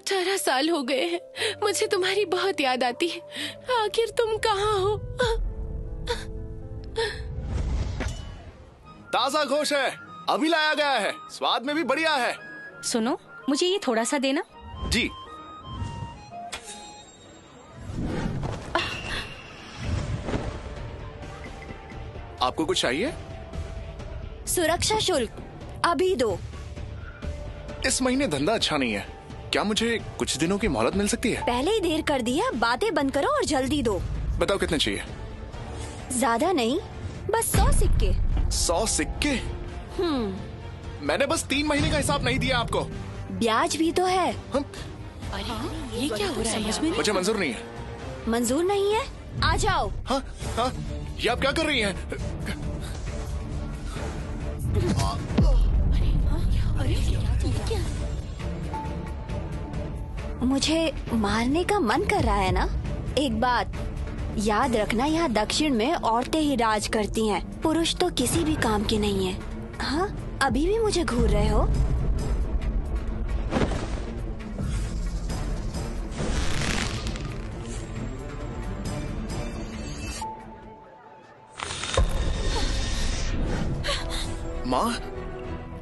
18 साल हो गए हैं। मुझे तुम्हारी बहुत याद आती है। आखिर तुम कहाँ हो? ताजा गोश्त है, अभी लाया गया है, स्वाद में भी बढ़िया है। सुनो, मुझे ये थोड़ा सा देना। जी। आपको कुछ चाहिए? सुरक्षा शुल्क अभी दो। इस महीने धंधा अच्छा नहीं है, क्या मुझे कुछ दिनों की मोहलत मिल सकती है? पहले ही देर कर दिया, बातें बंद करो और जल्दी दो। बताओ कितने चाहिए? ज्यादा नहीं, बस 100 सिक्के। 100 सिक्के? मैंने बस 3 महीने का हिसाब नहीं दिया आपको। ब्याज भी तो है। ये क्या हो रहा है? मुझे मंजूर नहीं है। मंजूर नहीं है? आ जाओ। हाँ हाँ, ये आप क्या कर रही हैं? मुझे मारने का मन कर रहा है ना? एक बात याद रखना, यहाँ दक्षिण में औरतें ही राज करती हैं, पुरुष तो किसी भी काम के नहीं है। हाँ, अभी भी मुझे घूर रहे हो? माँ,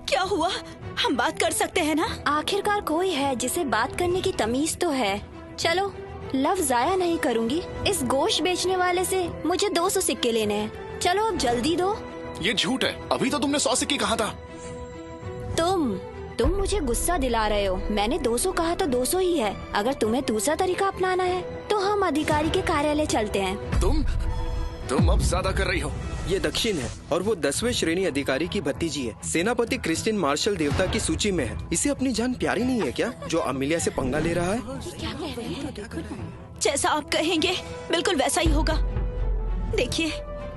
क्या हुआ? हम बात कर सकते हैं ना? आखिरकार कोई है जिसे बात करने की तमीज तो है। चलो, लफ्ज जाया नहीं करूंगी। इस गोश्त बेचने वाले से मुझे 200 सिक्के लेने हैं। चलो अब जल्दी दो। ये झूठ है, अभी तो तुमने 100 सिक्के कहा था। तुम मुझे गुस्सा दिला रहे हो। मैंने 200 कहा तो 200 ही है। अगर तुम्हें दूसरा तरीका अपनाना है तो हम अधिकारी के कार्यालय चलते हैं। तुम अब ज्यादा कर रही हो। ये दक्षिण है और वो 10वें श्रेणी अधिकारी की भतीजी है। सेनापति क्रिस्टिन मार्शल देवता की सूची में है। इसे अपनी जान प्यारी नहीं है क्या, जो अमिलिया से पंगा ले रहा है? जैसा आप कहेंगे बिल्कुल वैसा ही होगा। देखिए,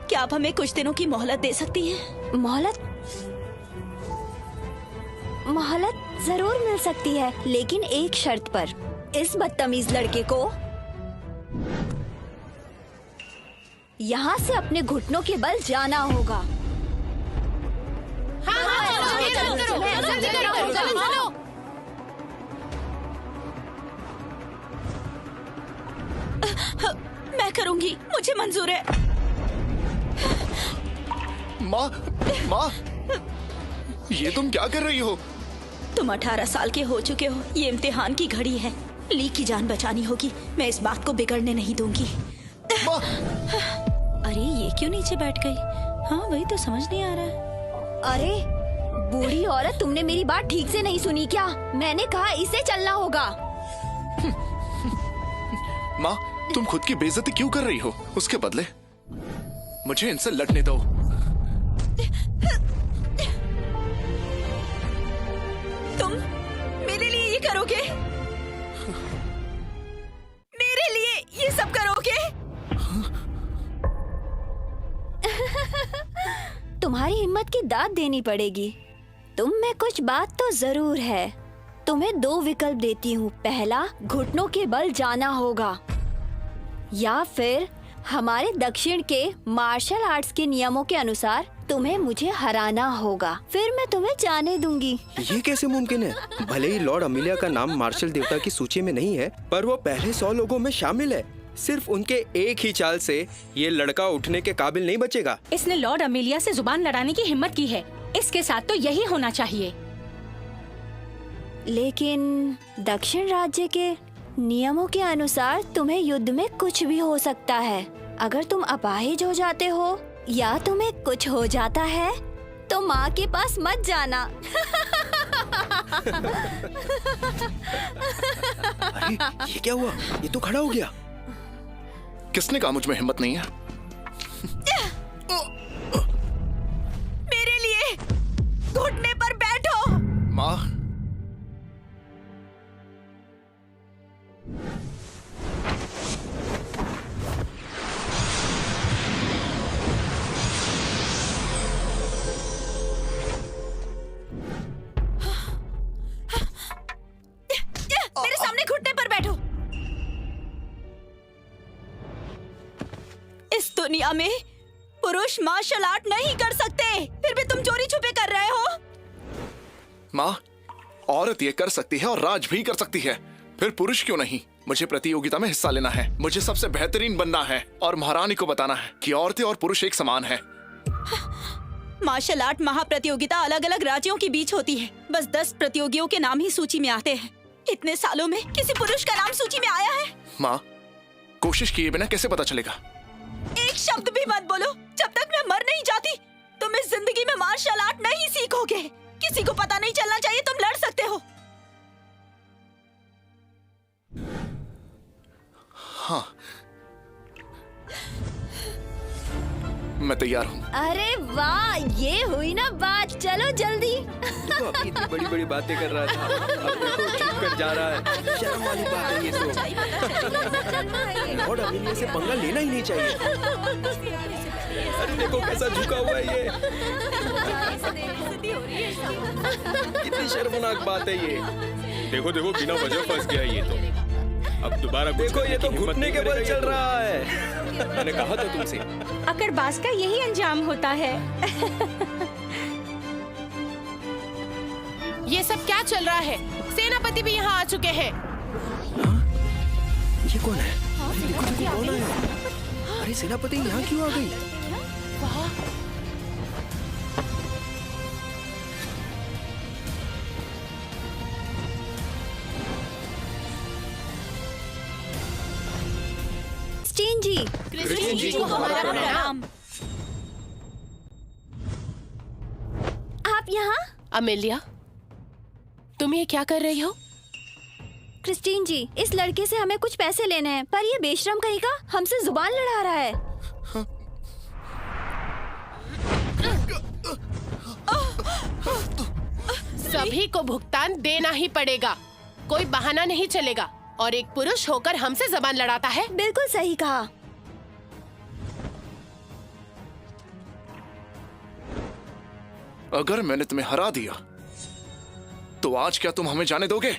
क्या आप हमें कुछ दिनों की मोहलत दे सकती हैं? मोहलत जरूर मिल सकती है, लेकिन एक शर्त पर। इस बदतमीज लड़के को यहाँ से अपने घुटनों के बल जाना होगा। मैं करूंगी, मुझे मंजूर है। माँ, ये तुम क्या कर रही हो? तुम 18 साल के हो चुके हो। ये इम्तिहान की घड़ी है। ली की जान बचानी होगी। मैं इस बात को बिगड़ने नहीं दूंगी। माँ, अरे ये क्यों नीचे बैठ गई? हाँ, वही तो समझ नहीं आ रहा है। अरे बूढ़ी औरत, तुमने मेरी बात ठीक से नहीं सुनी क्या? मैंने कहा इसे चलना होगा। माँ, तुम खुद की बेइज्जती क्यों कर रही हो? उसके बदले मुझे इनसे लड़ने दो। तुम मेरे लिए ये करोगे? मेरे लिए ये सब करोगे? तुम्हारी हिम्मत की दाद देनी पड़ेगी। तुम में कुछ बात तो जरूर है। तुम्हें 2 विकल्प देती हूँ। पहला, घुटनों के बल जाना होगा, या फिर हमारे दक्षिण के मार्शल आर्ट्स के नियमों के अनुसार तुम्हें मुझे हराना होगा। फिर मैं तुम्हें जाने दूंगी। ये कैसे मुमकिन है? भले ही लॉर्ड अमिलिया का नाम मार्शल देवता की सूची में नहीं है, पर वो पहले 100 लोगों में शामिल है। सिर्फ उनके एक ही चाल से ये लड़का उठने के काबिल नहीं बचेगा। इसने लॉर्ड अमेलिया से जुबान लड़ाने की हिम्मत की है। इसके साथ तो यही होना चाहिए। लेकिन दक्षिण राज्य के नियमों के अनुसार तुम्हें युद्ध में कुछ भी हो सकता है। अगर तुम अपाहिज हो जाते हो या तुम्हें कुछ हो जाता है तो माँ के पास मत जाना। अरे ये क्या हुआ? ये तो खड़ा हो गया। किसने कहा मुझ में हिम्मत नहीं है? मेरे लिए घुटने पर बैठो। माँ, मेरे सामने घुटने पर बैठो। इस दुनिया में पुरुष मार्शल आर्ट नहीं कर सकते, फिर भी तुम चोरी छुपे कर रहे हो। माँ, औरत ये कर सकती है और राज भी कर सकती है। फिर पुरुष क्यों नहीं? मुझे प्रतियोगिता में हिस्सा लेना है, मुझे सबसे बेहतरीन बनना है और महारानी को बताना है कि औरतें और पुरुष एक समान है। मार्शल आर्ट महाप्रतियोगिता अलग अलग राज्यों के बीच होती है। बस 10 प्रतियोगियों के नाम ही सूची में आते हैं। इतने सालों में किसी पुरुष का नाम सूची में आया है? माँ, कोशिश किए बिना कैसे पता चलेगा? एक शब्द भी मत बोलो। जब तक मैं मर नहीं जाती तुम इस जिंदगी में मार्शल आर्ट नहीं सीखोगे। किसी को पता नहीं चलना चाहिए तुम लड़ सकते हो। हाँ, मैं तैयार हूँ। अरे वाह, ये हुई ना बात। चलो जल्दी। देखो अभी इतनी बड़ी बड़ी बातें कर रहा था, अब देखो चुप कर जा रहा है। शर्म वाली बात है ये सब। लॉर्ड अमीलिया से पंगा लेना ही नहीं चाहिए। अरे देखो कैसा झुका हुआ है ये। कितनी शर्मनाक बात है ये। देखो देखो बिना वजह फंस गया ये तो। अब दोबारा देखो ये तो घुटने के बल चल रहा है। मैंने कहा था तुमसे। अकड़बाज का यही अंजाम होता है। ये सब क्या चल रहा है? सेनापति भी यहाँ आ चुके हैं। ये कौन है? अरे देखो देखो कौन है? अरे सेनापति यहाँ क्यों आ गई? क्रिस्टीन जी को हमारा प्रणाम। आप यहाँ? अमेलिया, तुम ये क्या कर रही हो? क्रिस्टीन जी, इस लड़के से हमें कुछ पैसे लेने हैं, पर ये बेशरम कहीं का हमसे जुबान लड़ा रहा है। सभी को भुगतान देना ही पड़ेगा, कोई बहाना नहीं चलेगा। और एक पुरुष होकर हमसे जबान लड़ाता है। बिल्कुल सही कहा। अगर मैंने तुम्हें हरा दिया तो आज क्या तुम हमें जाने दोगे?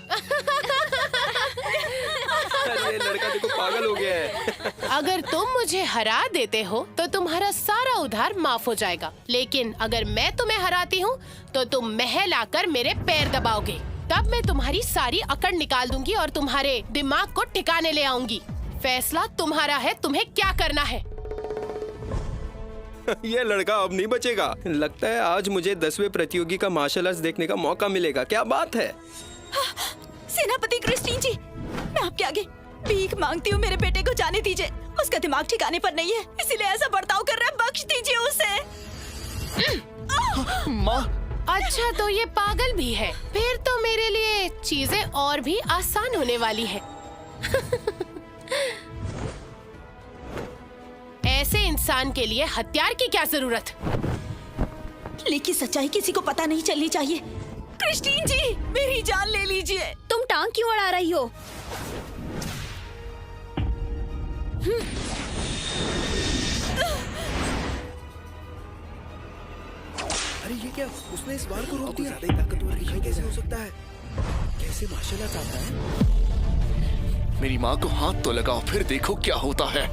अरे ये लड़का देखो पागल हो गया है। अगर तुम मुझे हरा देते हो तो तुम्हारा सारा उधार माफ हो जाएगा, लेकिन अगर मैं तुम्हें हराती हूँ तो तुम महल आकर मेरे पैर दबाओगे। तब मैं तुम्हारी सारी अकड़ निकाल दूंगी और तुम्हारे दिमाग को ठिकाने ले आऊंगी। फैसला तुम्हारा है, तुम्हें क्या करना है। ये लड़का अब नहीं बचेगा। लगता है आज मुझे 10वें प्रतियोगी का मार्शल आर्ट्स देखने का मौका मिलेगा। क्या बात है? सेनापति क्रिस्टीन जी, मैं आपके आगे भीख मांगती हूँ, मेरे बेटे को जाने दीजिए। उसका दिमाग ठिकाने पर नहीं है, इसीलिए ऐसा बर्ताव कर रहा है। बख्श दीजिए उसे। माँ, अच्छा तो ये पागल भी है, फिर तो मेरे लिए चीजें और भी आसान होने वाली है। ऐसे इंसान के लिए हथियार की क्या जरूरत? लेकिन सच्चाई किसी को पता नहीं चलनी चाहिए। क्रिस्टीन जी, मेरी जान ले लीजिए। तुम टांग क्यों अड़ा रही हो? अरे ये क्या? उसने इस बार को रोक दिया। ज्यादा ही ताकतवर दिखाई कैसे हो सकता है? कैसे मार्शल आर्ट्स आता है? मेरी माँ को हाथ तो लगाओ, फिर देखो क्या होता है।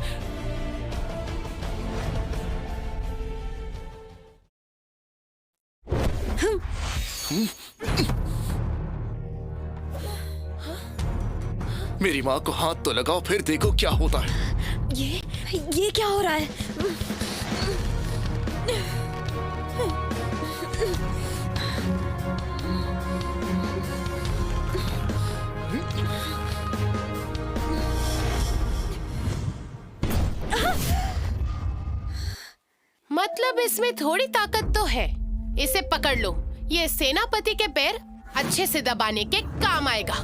मेरी माँ को हाथ तो लगाओ, फिर देखो क्या होता है। ये क्या हो रहा है? मतलब इसमें थोड़ी ताकत तो है। इसे पकड़ लो, ये सेनापति के पैर अच्छे से दबाने के काम आएगा।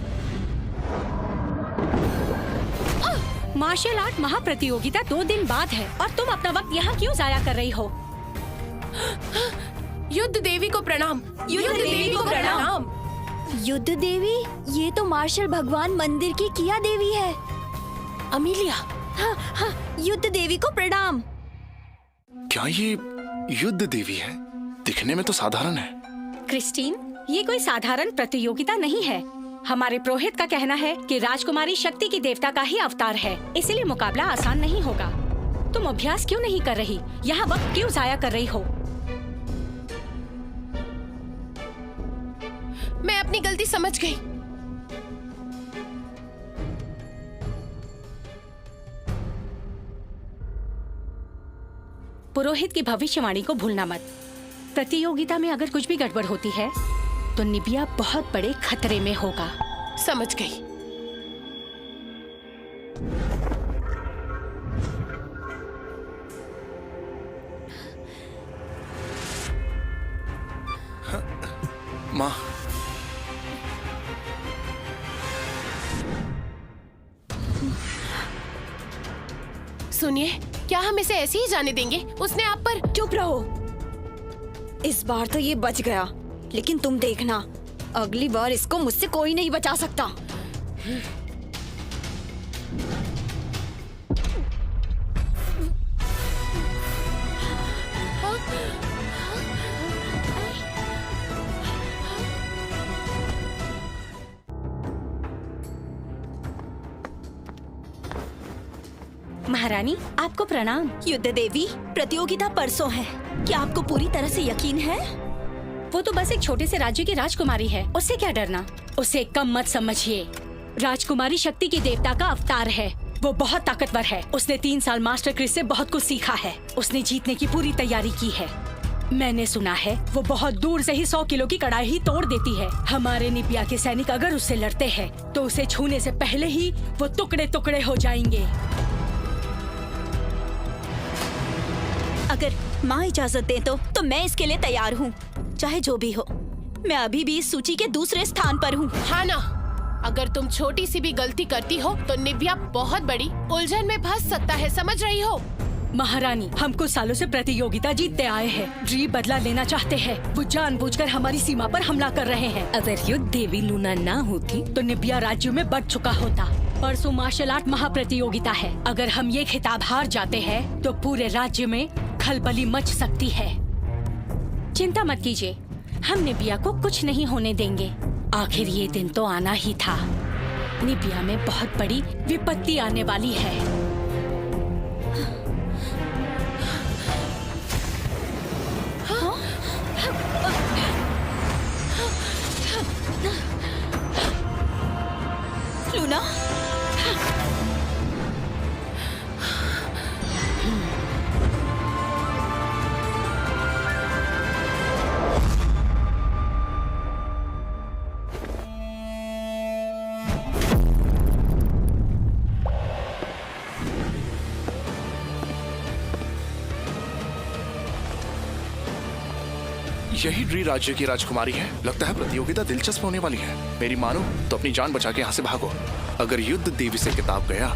मार्शल आर्ट महाप्रतियोगिता 2 दिन बाद है और तुम अपना वक्त यहाँ क्यों जाया कर रही हो? युद्ध देवी को प्रणाम। युद्ध देवी को प्रणाम। युद्ध देवी? ये तो मार्शल भगवान मंदिर की किया देवी है। अमीलिया, हाँ, युद्ध देवी को प्रणाम। क्या ये युद्ध देवी है? दिखने में तो साधारण है। क्रिस्टीन, ये कोई साधारण प्रतियोगिता नहीं है। हमारे पुरोहित का कहना है कि राजकुमारी शक्ति की देवता का ही अवतार है, इसीलिए मुकाबला आसान नहीं होगा। तुम अभ्यास क्यों नहीं कर रही? यहाँ वक्त क्यों जाया कर रही हो? मैं अपनी गलती समझ गई। पुरोहित की भविष्यवाणी को भूलना मत। प्रतियोगिता में अगर कुछ भी गड़बड़ होती है तो निबिया बहुत बड़े खतरे में होगा। समझ गई। माँ, सुनिए, क्या हम इसे ऐसे ही जाने देंगे? उसने आप पर। चुप रहो। इस बार तो ये बच गया, लेकिन तुम देखना, अगली बार इसको मुझसे कोई नहीं बचा सकता। महारानी, आपको प्रणाम। युद्ध देवी, प्रतियोगिता परसों है। क्या आपको पूरी तरह से यकीन है? वो तो बस एक छोटे से राज्य की राजकुमारी है, उससे क्या डरना। उसे कम मत समझिए। राजकुमारी शक्ति की देवता का अवतार है। वो बहुत ताकतवर है। उसने 3 साल मास्टर क्रिस से बहुत कुछ सीखा है। उसने जीतने की पूरी तैयारी की है। मैंने सुना है वो बहुत दूर से ही 100 किलो की कड़ाई ही तोड़ देती है। हमारे निबिया के सैनिक अगर उससे लड़ते हैं तो उसे छूने से पहले ही वो टुकड़े टुकड़े हो जाएंगे। अगर माँ इजाजत दे तो मैं इसके लिए तैयार हूँ, चाहे जो भी हो। मैं अभी भी इस सूची के दूसरे स्थान पर हूँ। हाँ ना, अगर तुम छोटी सी भी गलती करती हो तो निबिया बहुत बड़ी उलझन में फंस सकता है, समझ रही हो? महारानी, हम कुछ सालों से प्रतियोगिता जीतते आए हैं। ड्री बदला लेना चाहते हैं। वो जानबूझकर हमारी सीमा पर हमला कर रहे हैं। अगर युद्ध देवी लूना ना होती तो निबिया राज्य में बढ़ चुका होता। परसों मार्शल आर्ट महाप्रतियोगिता है। अगर हम ये खिताब हार जाते हैं तो पूरे राज्य में खलबली मच सकती है। चिंता मत कीजिए, हम निबिया को कुछ नहीं होने देंगे। आखिर ये दिन तो आना ही था। निबिया में बहुत बड़ी विपत्ति आने वाली है। लूना, यही ड्री राज्य की राजकुमारी है। लगता है प्रतियोगिता दिलचस्प होने वाली है। मेरी मानो तो अपनी जान बचा के यहाँ से भागो। अगर युद्ध देवी से किताब गया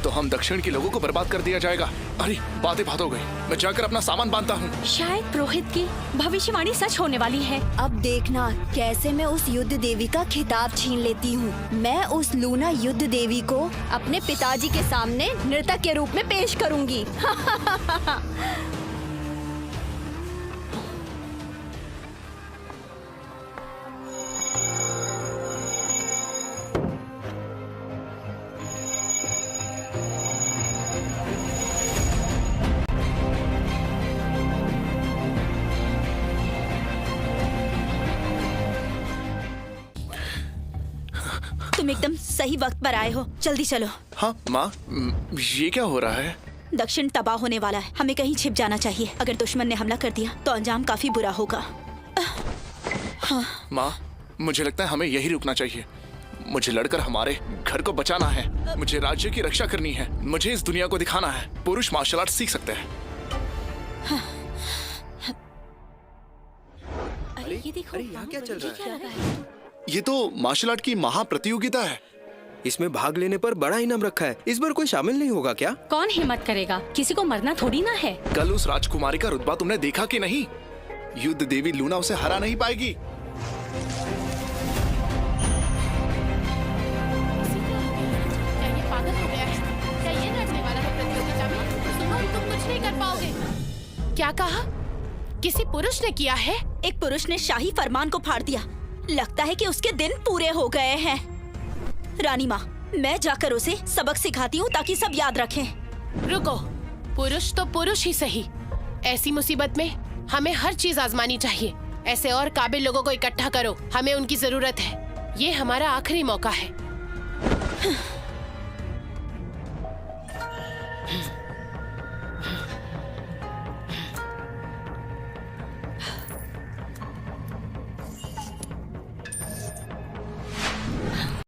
तो हम दक्षिण के लोगों को बर्बाद कर दिया जाएगा। अरे बातें बात हो गई, मैं जाकर अपना सामान बांधता हूँ। शायद पुरोहित की भविष्यवाणी सच होने वाली है। अब देखना कैसे मैं उस युद्ध देवी का खिताब छीन लेती हूँ। मैं उस लूना युद्ध देवी को अपने पिताजी के सामने नर्तक के रूप में पेश करूंगी। तुम एकदम सही वक्त पर आए हो। जल्दी चलो। हाँ माँ, ये क्या हो रहा है? दक्षिण तबाह होने वाला है। हमें कहीं छिप जाना चाहिए। अगर दुश्मन ने हमला कर दिया तो अंजाम काफी बुरा होगा। माँ, मुझे लगता है हमें यही रुकना चाहिए। मुझे लड़कर हमारे घर को बचाना है। मुझे राज्य की रक्षा करनी है। मुझे इस दुनिया को दिखाना है पुरुष मार्शल आर्ट सीख सकते हैं। अरे ये देखो, अरे यहाँ क्या चल रहा है? ये तो मार्शल आर्ट की महाप्रतियोगिता है। इसमें भाग लेने पर बड़ा इनाम रखा है। इस बार कोई शामिल नहीं होगा क्या? कौन हिम्मत करेगा? किसी को मरना थोड़ी ना है। कल उस राजकुमारी का रुतबा तुमने देखा कि नहीं? युद्ध देवी लूना उसे हरा नहीं पाएगी। क्या ये पागल हो गया है? क्या ये लड़ने वाला है प्रतियोगिता में? सुमन, तुम कुछ नहीं कर पाओगे। क्या कहा? किसी पुरुष ने किया है? एक पुरुष ने शाही फरमान को फाड़ दिया। लगता है कि उसके दिन पूरे हो गए हैं। रानी माँ, मैं जाकर उसे सबक सिखाती हूँ ताकि सब याद रखें। रुको, पुरुष तो पुरुष ही सही। ऐसी मुसीबत में हमें हर चीज आजमानी चाहिए। ऐसे और काबिल लोगों को इकट्ठा करो, हमें उनकी जरूरत है। ये हमारा आखिरी मौका है।